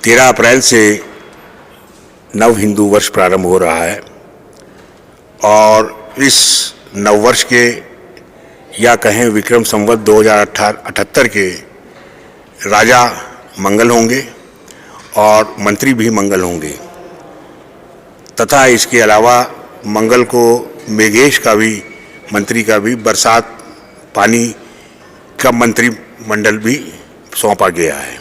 13 अप्रैल से नव हिंदू वर्ष प्रारंभ हो रहा है और इस नव वर्ष के या कहें विक्रम संवत 2078 के राजा मंगल होंगे और मंत्री भी मंगल होंगे तथा इसके अलावा मंगल को मेघेश का भी मंत्री का भी बरसात पानी का मंत्रिमंडल भी सौंपा गया है।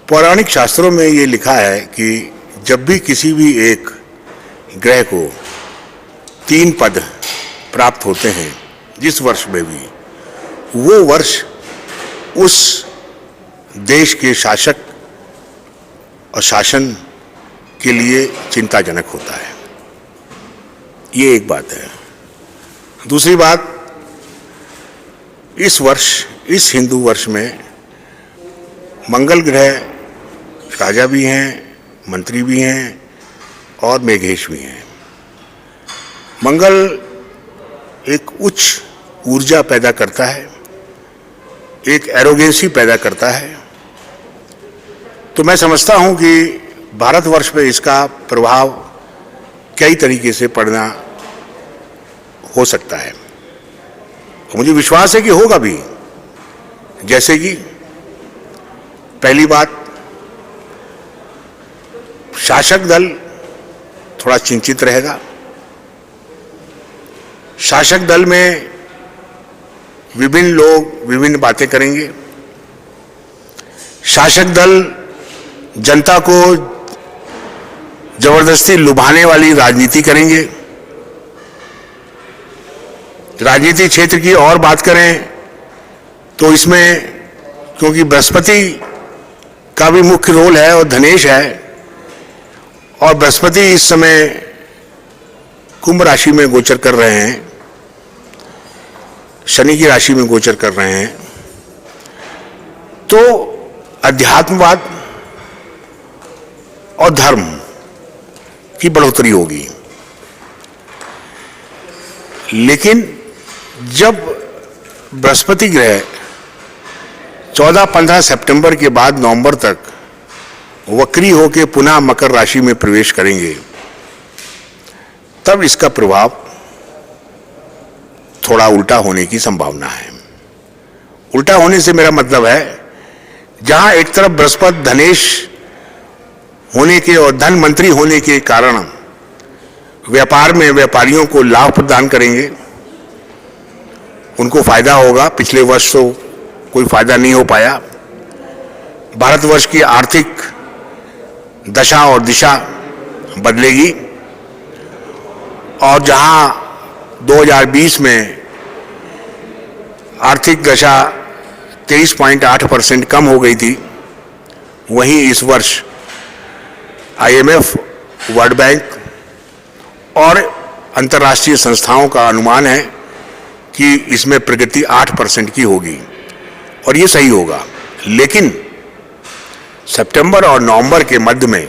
पौराणिक शास्त्रों में ये लिखा है कि जब भी किसी भी एक ग्रह को 3 पद प्राप्त होते हैं जिस वर्ष में भी, वो वर्ष उस देश के शासक और शासन के लिए चिंताजनक होता है। ये एक बात है। दूसरी बात, इस वर्ष, इस हिंदू वर्ष में मंगल ग्रह राजा भी हैं, मंत्री भी हैं और मेघेश भी हैं। मंगल एक उच्च ऊर्जा पैदा करता है, एक एरोगेंसी पैदा करता है। तो मैं समझता हूं कि भारतवर्ष में इसका प्रभाव कई तरीके से पड़ना हो सकता है। मुझे विश्वास है कि होगा भी। जैसे कि पहली बात, शासक दल थोड़ा चिंतित रहेगा। शासक दल में विभिन्न लोग विभिन्न बातें करेंगे। शासक दल जनता को जबरदस्ती लुभाने वाली राजनीति करेंगे। राजनीति क्षेत्र की और बात करें तो इसमें, क्योंकि बृहस्पति का भी मुख्य रोल है और धनेश है, और बृहस्पति इस समय कुंभ राशि में गोचर कर रहे हैं, शनि की राशि में गोचर कर रहे हैं, तो अध्यात्मवाद और धर्म की बढ़ोतरी होगी। लेकिन जब बृहस्पति ग्रह 14-15 सितंबर के बाद नवंबर तक वक्री होकर पुनः मकर राशि में प्रवेश करेंगे, तब इसका प्रभाव थोड़ा उल्टा होने की संभावना है। उल्टा होने से मेरा मतलब है, जहां एक तरफ बृहस्पति धनेश होने के और धन मंत्री होने के कारण व्यापार में व्यापारियों को लाभ प्रदान करेंगे, उनको फायदा होगा। पिछले वर्ष तो कोई फायदा नहीं हो पाया। भारतवर्ष की आर्थिक दशा और दिशा बदलेगी और जहां 2020 में आर्थिक दशा 23.8% कम हो गई थी, वहीं इस वर्ष IMF, वर्ल्ड बैंक और अंतर्राष्ट्रीय संस्थाओं का अनुमान है कि इसमें प्रगति 8% की होगी और ये सही होगा। लेकिन सितंबर और नवंबर के मध्य में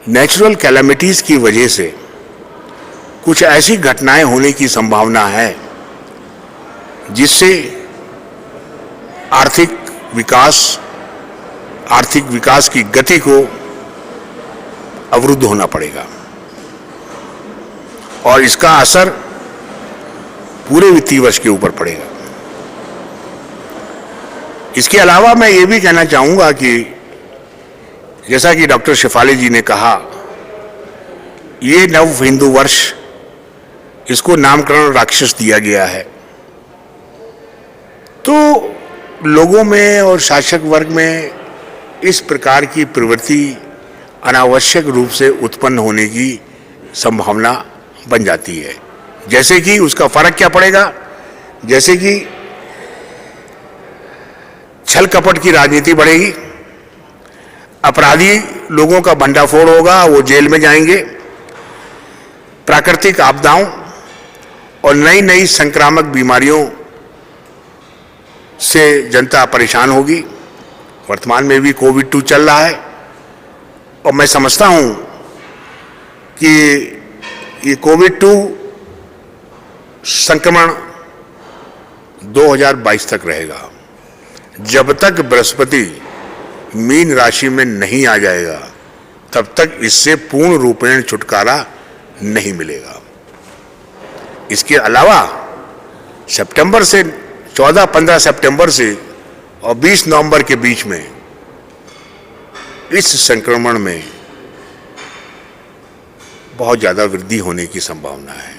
नेचुरल कैलामिटीज की वजह से कुछ ऐसी घटनाएं होने की संभावना है जिससे आर्थिक विकास की गति को अवरुद्ध होना पड़ेगा और इसका असर पूरे वित्तीय वर्ष के ऊपर पड़ेगा। इसके अलावा मैं ये भी कहना चाहूंगा कि जैसा कि डॉक्टर शेफाली जी ने कहा, ये नव हिंदू वर्ष, इसको नामकरण राक्षस दिया गया है। तो लोगों में और शासक वर्ग में इस प्रकार की प्रवृत्ति अनावश्यक रूप से उत्पन्न होने की संभावना बन जाती है। जैसे कि उसका फर्क क्या पड़ेगा, जैसे कि छल कपट की राजनीति बढ़ेगी, अपराधी लोगों का भंडाफोड़ होगा, वो जेल में जाएंगे, प्राकृतिक आपदाओं और नई नई संक्रामक बीमारियों से जनता परेशान होगी। वर्तमान में भी कोविड-2 चल रहा है और मैं समझता हूं कि ये कोविड-2 संक्रमण 2022 तक रहेगा। जब तक बृहस्पति मीन राशि में नहीं आ जाएगा तब तक इससे पूर्ण रूपेण छुटकारा नहीं मिलेगा। इसके अलावा सितंबर से 14-15 सितंबर से और 20 नवंबर के बीच में इस संक्रमण में बहुत ज़्यादा वृद्धि होने की संभावना है।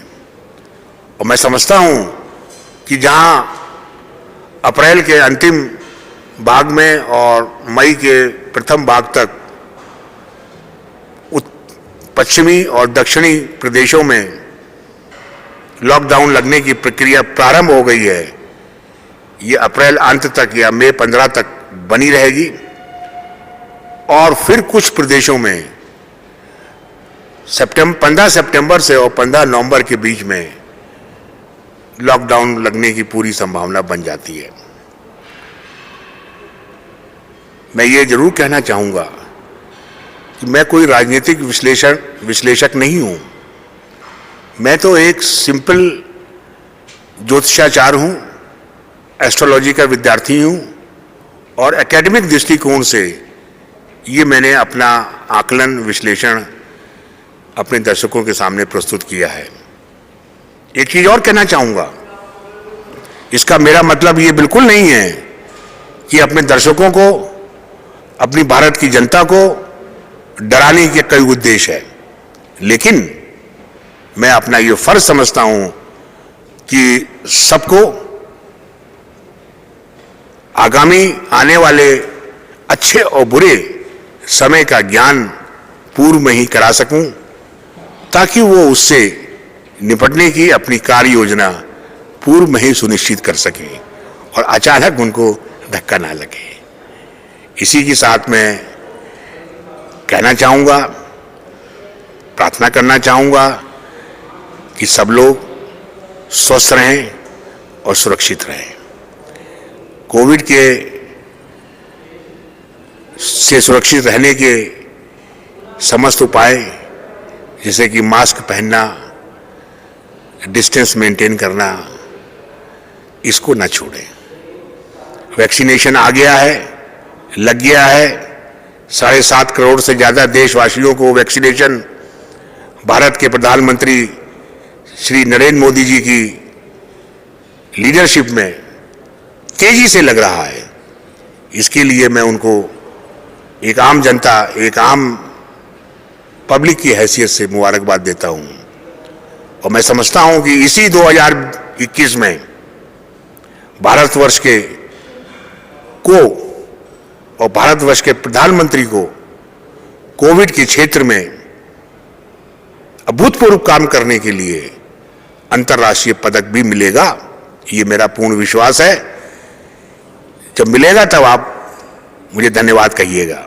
और मैं समझता हूं कि जहां अप्रैल के अंतिम भाग में और मई के प्रथम भाग तक पश्चिमी और दक्षिणी प्रदेशों में लॉकडाउन लगने की प्रक्रिया प्रारंभ हो गई है, ये अप्रैल अंत तक या मई 15 तक बनी रहेगी। और फिर कुछ प्रदेशों में 15 सितंबर से और 15 नवंबर के बीच में लॉकडाउन लगने की पूरी संभावना बन जाती है। मैं ये जरूर कहना चाहूंगा कि मैं कोई राजनीतिक विश्लेषक नहीं हूं। मैं तो एक सिंपल ज्योतिषाचार्य हूं, एस्ट्रोलॉजी का विद्यार्थी हूं और एकेडमिक दृष्टिकोण से ये मैंने अपना आकलन विश्लेषण अपने दर्शकों के सामने प्रस्तुत किया है। एक चीज और कहना चाहूंगा, इसका मेरा मतलब ये बिल्कुल नहीं है कि अपने दर्शकों को, अपनी भारत की जनता को डराने के कई उद्देश्य है, लेकिन मैं अपना ये फर्ज समझता हूं कि सबको आगामी आने वाले अच्छे और बुरे समय का ज्ञान पूर्व में ही करा सकूं, ताकि वो उससे निपटने की अपनी कार्य योजना पूर्व में ही सुनिश्चित कर सके और अचानक उनको धक्का ना लगे। इसी के साथ मैं कहना चाहूंगा, प्रार्थना करना चाहूंगा कि सब लोग स्वस्थ रहें और सुरक्षित रहें। कोविड के से सुरक्षित रहने के समस्त उपाय जैसे कि मास्क पहनना, डिस्टेंस मेंटेन करना, इसको न छोड़ें। वैक्सीनेशन आ गया है, लग गया है। 7.5 करोड़ से ज्यादा देशवासियों को वैक्सीनेशन भारत के प्रधानमंत्री श्री नरेंद्र मोदी जी की लीडरशिप में तेजी से लग रहा है। इसके लिए मैं उनको एक आम जनता, एक आम पब्लिक की हैसियत से मुबारकबाद देता हूं। और मैं समझता हूं कि इसी 2021 में भारतवर्ष और भारतवर्ष के प्रधानमंत्री को कोविड के क्षेत्र में अभूतपूर्व काम करने के लिए अंतर्राष्ट्रीय पदक भी मिलेगा, ये मेरा पूर्ण विश्वास है। जब मिलेगा तब आप मुझे धन्यवाद कहिएगा।